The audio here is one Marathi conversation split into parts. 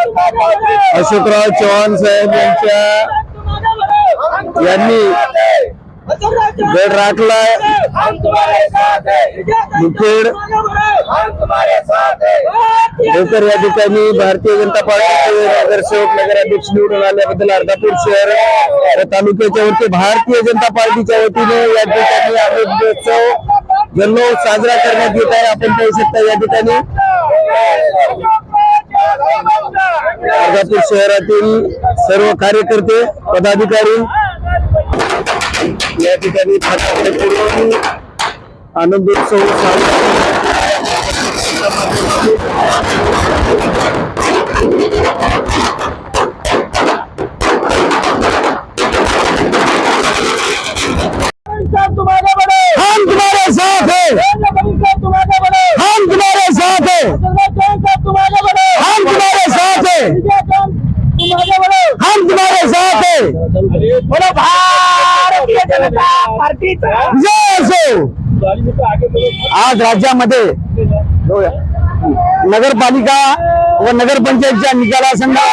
अशोकराव चव्हाण साहेब यांनी गड राखलाय। मुखेड डोकर या ठिकाणी भारतीय जनता पार्टीचे नगरसेवक नगराध्यक्ष निवडून आल्याबद्दल अर्धापूर शहर व तालुक्याच्या वतीने भारतीय जनता पार्टीच्या वतीने या ठिकाणी अमृतोत्सव जल्लोष साजरा करण्यात येत आहे। आपण पाहू शकता या ठिकाणी अर्धापूर शहरातील सर्व कार्यकर्ते पदाधिकारी या ठिकाणी फटाके फोडून आनंदोत्सव साजरा हम तुम्हारे साथ हैं, हम तुम्हारे साथ हैं, हम तुम्हारे साथ हैं, हम तुम्हारे साथ हैं। बोलो भारतीय जनता पार्टीचा जय असो। आज राज्यामध्ये नगरपालिका व नगरपंचायतच्या निकालासंदर्भात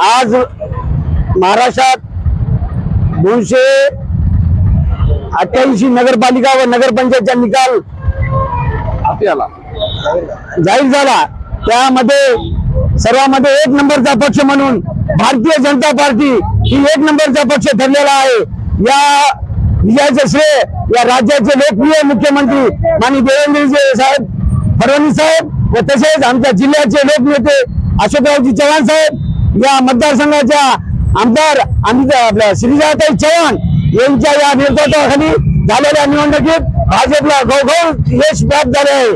आज महाराष्ट्रात 288 नगरपालिका व नगरपंचायतचा निकाल आपल्याला जाहीर झाला। त्यामध्ये सर्वांमध्ये एक नंबरचा पक्ष म्हणून भारतीय जनता पार्टी ही एक नंबरचा पक्ष ठरलेला आहे। या विजयाचे श्रेय या राज्याचे लोकप्रिय मुख्यमंत्री माननीय देवेंद्रजी साहेब फडणवीस साहेब व तसेच आमच्या जिल्ह्याचे लोकनेते अशोकरावजी चव्हाण साहेब, या मतदारसंघाच्या आमदार आपल्या श्रीजाताई चव्हाण यांच्या या नेतृत्वाखाली झालेल्या निवडणुकीत भाजपला घवघव यश प्राप्त झाले आहे।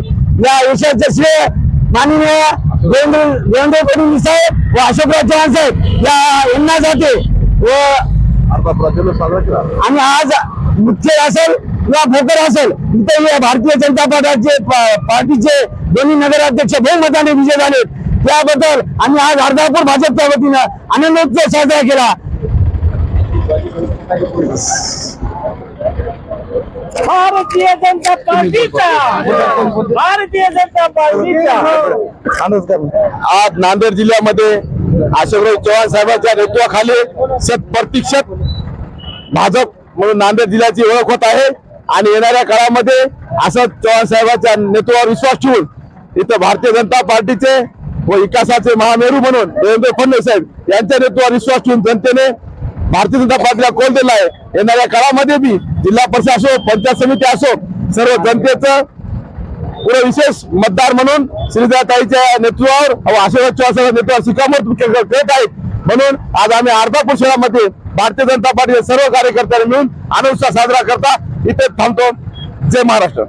या यशाचे श्रेय माननीय देवेंद्र फडणवीस साहेब व अशोकराव चव्हाण साहेब यांना जाते। व आणि आज मुख्य असेल किंवा भोकर असेल इथे भारतीय जनता पार्टीचे दोन्ही नगराध्यक्ष बहुमताने विजय झाले। त्याबद्दल आम्ही आज अर्धापूर भाजपच्या वतीनं आनंदोत्सव साजरा केला। भारतीय जनता पार्टीचा आज नांदेड जिल्ह्यामध्ये अशोकराव चव्हाण साहेबांच्या नेतृत्वाखाली 100% भाजप म्हणून नांदेड जिल्ह्याची ओळख होत आहे। आणि येणाऱ्या काळामध्ये असं चव्हाण साहेबांच्या नेतृत्वावर विश्वास ठेवून इथं भारतीय जनता पार्टीचे व विकासाचे महामेरू म्हणून देवेंद्र फडणवीस साहेब यांच्या नेतृत्वावर विश्वास ठेवून जनतेने भारतीय जनता पार्टीला कौल दिला आहे। येणाऱ्या काळामध्ये बी जिल्हा परिषद असो पंचायत समिती असो सर्व जनतेचं पुढे विशेष मतदार म्हणून श्रीजाताईच्या नेतृत्वावर व अशोकराव चव्हाण साहेबांच्या नेतृत्वावर शिक्कामोर्तब करत आहेत। म्हणून आज आम्ही अर्धापूर शहरामध्ये भारतीय जनता पार्टीचे सर्व कार्यकर्त्यांनी मिळून आनंदोत्सव साजरा करता इथे थांबतो। जय महाराष्ट्र।